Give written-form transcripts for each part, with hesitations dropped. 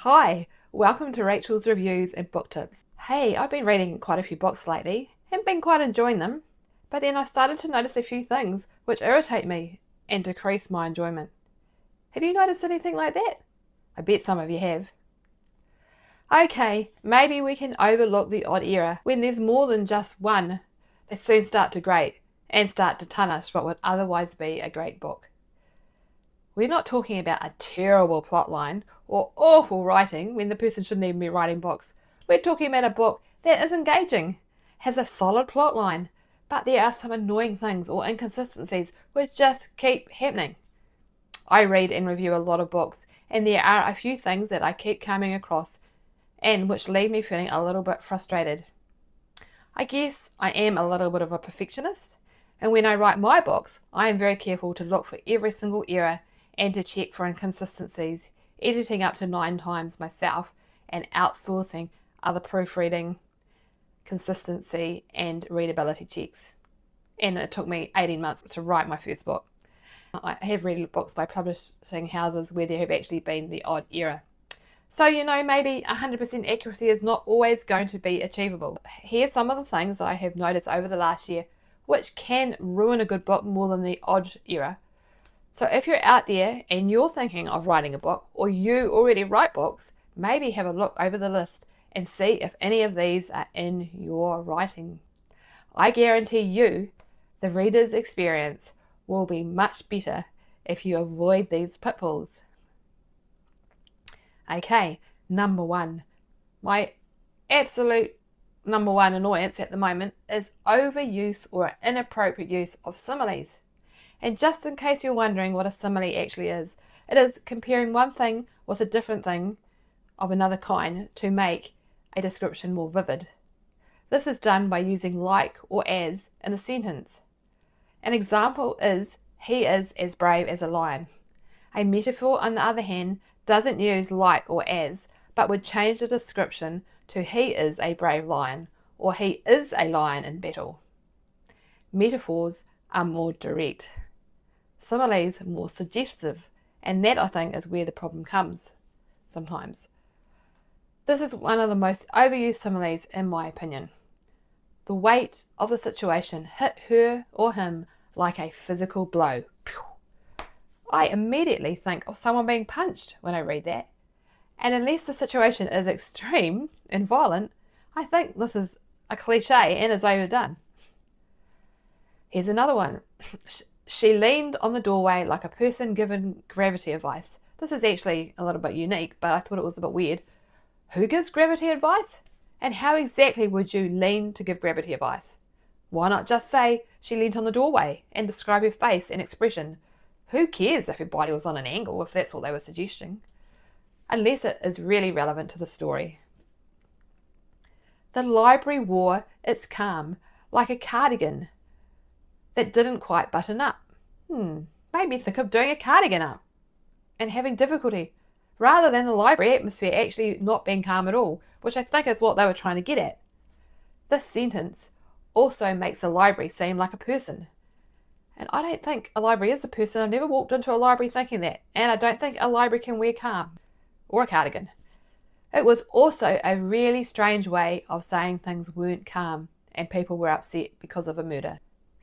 Hi, welcome to Rachel's Reviews and Book Tips. Hey, I've been reading quite a few books lately and been quite enjoying them, but then I started to notice a few things which irritate me and decrease my enjoyment. Have you noticed anything like that? I bet some of you have. Okay, maybe we can overlook the odd era when there's more than just one that soon start to grate and start to tarnish what would otherwise be a great book. We're not talking about a terrible plotline or awful writing when the person shouldn't even be writing books. We're talking about a book that is engaging, has a solid plotline, but there are some annoying things or inconsistencies which just keep happening. I read and review a lot of books, and there are a few things that I keep coming across and which leave me feeling a little bit frustrated. I guess I am a little bit of a perfectionist, and when I write my books, I am very careful to look for every single error and to check for inconsistencies, editing up to 9 times myself and outsourcing other proofreading, consistency and readability checks. And it took me 18 months to write my first book. I have read books by publishing houses where there have actually been the odd error. So, maybe 100% accuracy is not always going to be achievable. Here's some of the things that I have noticed over the last year which can ruin a good book more than the odd error. So if you're out there and you're thinking of writing a book, or you already write books, maybe have a look over the list and see if any of these are in your writing. I guarantee you the reader's experience will be much better if you avoid these pitfalls. Okay, number 1. My absolute number 1 annoyance at the moment is overuse or inappropriate use of similes. And just in case you're wondering what a simile actually is, it is comparing one thing with a different thing of another kind to make a description more vivid. This is done by using like or as in a sentence. An example is, he is as brave as a lion. A metaphor, on the other hand, doesn't use like or as, but would change the description to he is a brave lion, or he is a lion in battle. Metaphors are more direct. Similes are more suggestive, and that I think is where the problem comes sometimes. This is one of the most overused similes in my opinion. The weight of the situation hit her or him like a physical blow. I immediately think of someone being punched when I read that, and unless the situation is extreme and violent, I think this is a cliche and is overdone. Here's another one. She leaned on the doorway like a person given gravity advice. This is actually a little bit unique, but I thought it was a bit weird. Who gives gravity advice? And how exactly would you lean to give gravity advice? Why not just say she leaned on the doorway and describe her face and expression? Who cares if her body was on an angle, if that's what they were suggesting? Unless it is really relevant to the story. The library wore its calm like a cardigan that didn't quite button up. Made me think of doing a cardigan up and having difficulty, rather than the library atmosphere actually not being calm at all, which I think is what they were trying to get at. This sentence also makes a library seem like a person. And I don't think a library is a person. I've never walked into a library thinking that. And I don't think a library can wear calm or a cardigan. It was also a really strange way of saying things weren't calm and people were upset because of a murder.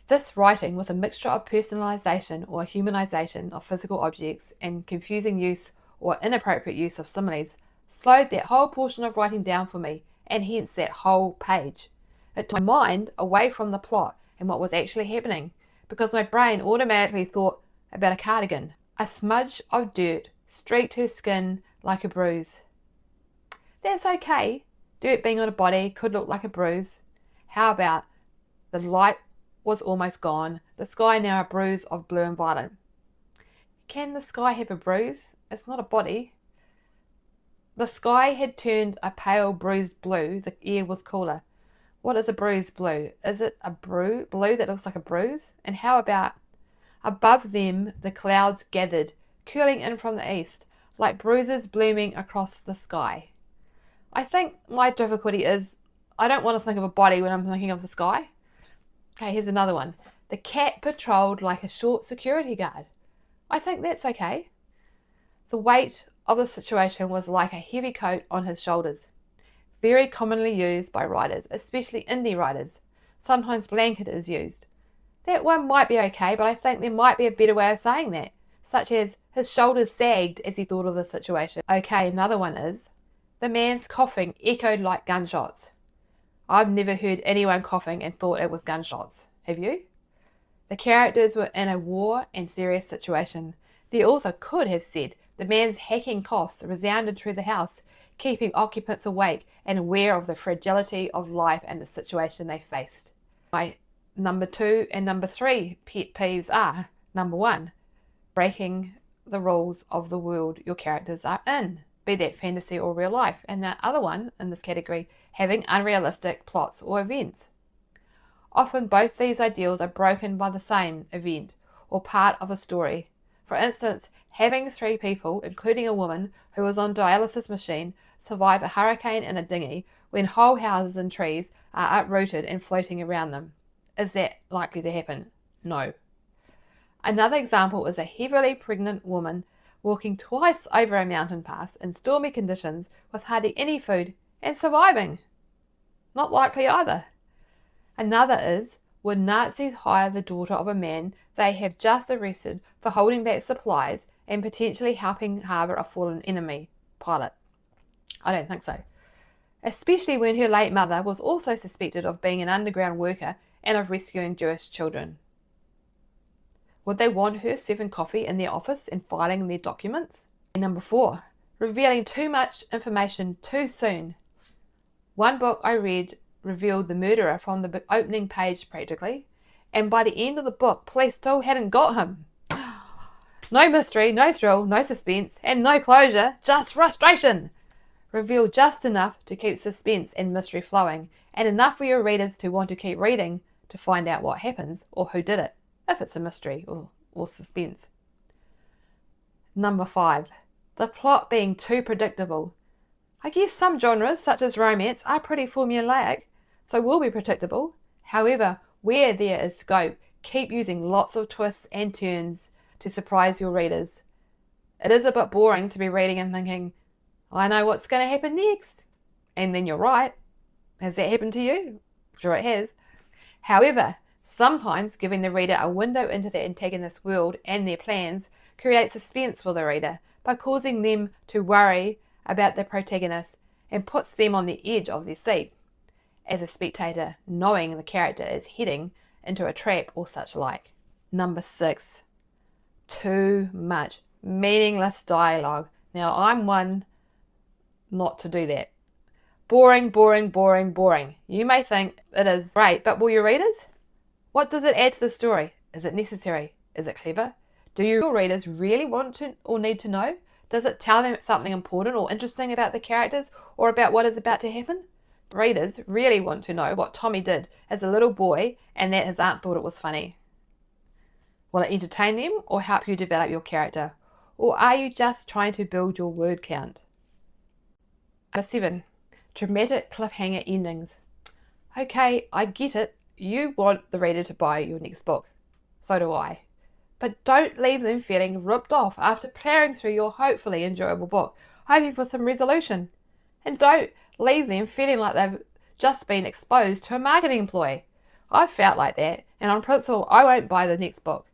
This writing, with a mixture of personalization or humanization of physical objects and confusing use or inappropriate use of similes, slowed that whole portion of writing down for me, and hence that whole page. It took my mind away from the plot and what was actually happening, because my brain automatically thought about a cardigan. A smudge of dirt streaked her skin like a bruise. That's okay. Dirt being on a body could look like a bruise. How about the light was almost gone, the sky now a bruise of blue and violet? Can the sky have a bruise? It's not a body. The sky had turned a pale bruised blue. The air was cooler. What is a bruised blue? Is it a blue that looks like a bruise? And how about above them the clouds gathered, curling in from the east, like bruises blooming across the sky? I think my difficulty is I don't want to think of a body when I'm thinking of the sky. Okay, here's another one. The cat patrolled like a short security guard. I think that's okay. The weight of the situation was like a heavy coat on his shoulders. Very commonly used by writers, especially indie writers. Sometimes blanket is used. That one might be okay, but I think there might be a better way of saying that, such as his shoulders sagged as he thought of the situation. Okay, another one is, the man's coughing echoed like gunshots. I've never heard anyone coughing and thought it was gunshots. Have you? The characters were in a war and serious situation. The author could have said the man's hacking coughs resounded through the house, keeping occupants awake and aware of the fragility of life and the situation they faced. My number 2 and number 3 pet peeves are, number 1, breaking the rules of the world your characters are in, be that fantasy or real life, and the other one in this category, having unrealistic plots or events. Often both these ideals are broken by the same event or part of a story. For instance, having 3 people, including a woman who was on dialysis machine, survive a hurricane in a dinghy when whole houses and trees are uprooted and floating around them. Is that likely to happen? No. Another example is a heavily pregnant woman walking twice over a mountain pass in stormy conditions with hardly any food and surviving. Not likely either. Another is, would Nazis hire the daughter of a man they have just arrested for holding back supplies and potentially helping harbour a fallen enemy pilot? I don't think so. Especially when her late mother was also suspected of being an underground worker and of rescuing Jewish children. Would they want her serving coffee in their office and filing their documents? And number 4, revealing too much information too soon. One book I read revealed the murderer from the opening page practically, and by the end of the book, police still hadn't got him. No mystery, no thrill, no suspense, and no closure, just frustration. Reveal just enough to keep suspense and mystery flowing, and enough for your readers to want to keep reading to find out what happens or who did it, if it's a mystery or suspense. Number 5, the plot being too predictable. I guess some genres, such as romance, are pretty formulaic, so will be predictable. However, where there is scope, keep using lots of twists and turns to surprise your readers. It is a bit boring to be reading and thinking, I know what's going to happen next. And then you're right. Has that happened to you? Sure it has. However, sometimes giving the reader a window into the antagonist's world and their plans creates suspense for the reader by causing them to worry about the protagonist and puts them on the edge of their seat, as a spectator knowing the character is heading into a trap or such like. Number 6, too much meaningless dialogue. Now I'm one not to do that. Boring, boring, boring, boring. You may think it is great, but will your readers? What does it add to the story? Is it necessary? Is it clever? Do your readers really want to or need to know? Does it tell them something important or interesting about the characters or about what is about to happen? Readers really want to know what Tommy did as a little boy and that his aunt thought it was funny. Will it entertain them or help you develop your character? Or are you just trying to build your word count? Number 7, dramatic cliffhanger endings. Okay, I get it. You want the reader to buy your next book. So do I. But don't leave them feeling ripped off after plowing through your hopefully enjoyable book, hoping for some resolution. And don't leave them feeling like they've just been exposed to a marketing ploy. I've felt like that, and on principle, I won't buy the next book.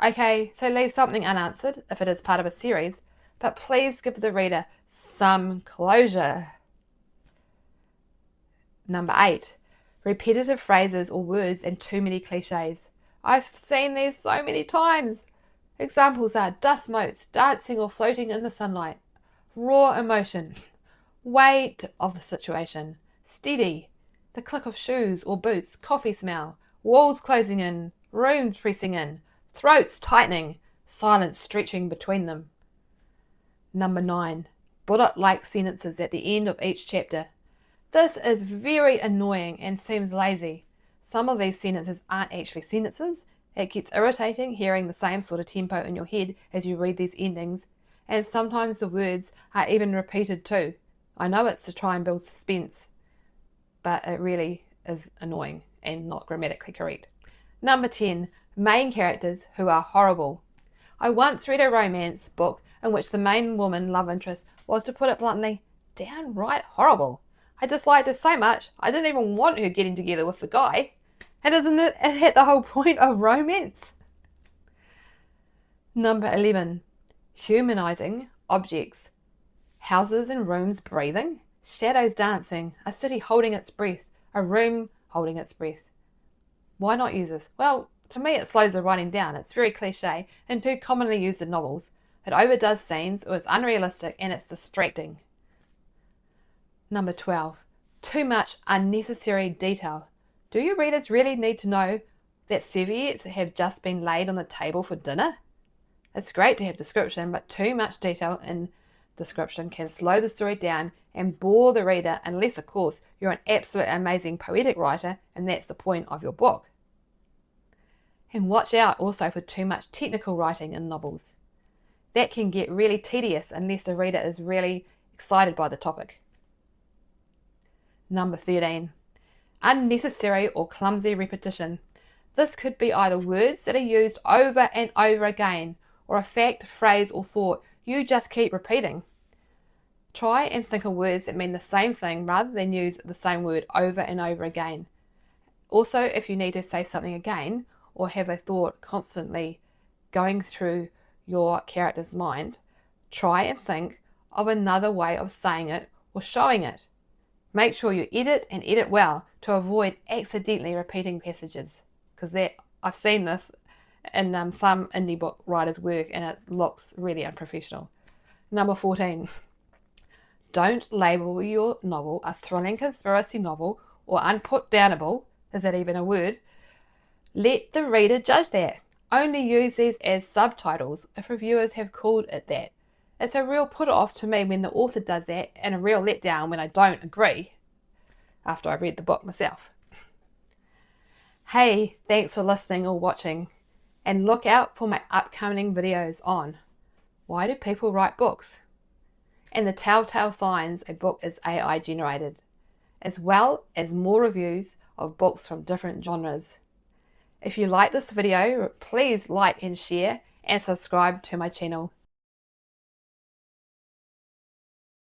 Okay, so leave something unanswered if it is part of a series, but please give the reader some closure. Number 8, repetitive phrases or words and too many cliches. I've seen these so many times. Examples are dust motes, dancing or floating in the sunlight, raw emotion, weight of the situation, steady, the click of shoes or boots, coffee smell, walls closing in, rooms pressing in, throats tightening, silence stretching between them. Number 9, bullet-like sentences at the end of each chapter. This is very annoying and seems lazy. Some of these sentences aren't actually sentences. It gets irritating hearing the same sort of tempo in your head as you read these endings, and sometimes the words are even repeated too. I know it's to try and build suspense, but it really is annoying and not grammatically correct. Number 10, main characters who are horrible. I once read a romance book in which the main woman love interest was, to put it bluntly, downright horrible. I disliked her so much, I didn't even want her getting together with the guy. And isn't it the whole point of romance? Number 11. Humanizing objects. Houses and rooms breathing, shadows dancing, a city holding its breath, a room holding its breath. Why not use this? Well, to me it slows the writing down. It's very cliche and too commonly used in novels. It overdoes scenes, or it's unrealistic, and it's distracting. Number 12. Too much unnecessary detail. Do your readers really need to know that serviettes have just been laid on the table for dinner? It's great to have description, but too much detail in description can slow the story down and bore the reader, unless, of course, you're an absolute amazing poetic writer and that's the point of your book. And watch out also for too much technical writing in novels. That can get really tedious unless the reader is really excited by the topic. Number 13. Unnecessary or clumsy repetition. This could be either words that are used over and over again, or a fact, phrase, or thought you just keep repeating. Try and think of words that mean the same thing rather than use the same word over and over again. Also, if you need to say something again, or have a thought constantly going through your character's mind, try and think of another way of saying it or showing it. Make sure you edit and edit well to avoid accidentally repeating passages, because I've seen this in some indie book writers' work and it looks really unprofessional. Number 14. Don't label your novel a thrilling conspiracy novel or unputdownable. Is that even a word? Let the reader judge that. Only use these as subtitles if reviewers have called it that. It's a real put-off to me when the author does that, and a real letdown when I don't agree after I read the book myself. Hey, thanks for listening or watching, and look out for my upcoming videos on why do people write books, and the telltale signs a book is AI generated, as well as more reviews of books from different genres. If you like this video, please like and share and subscribe to my channel.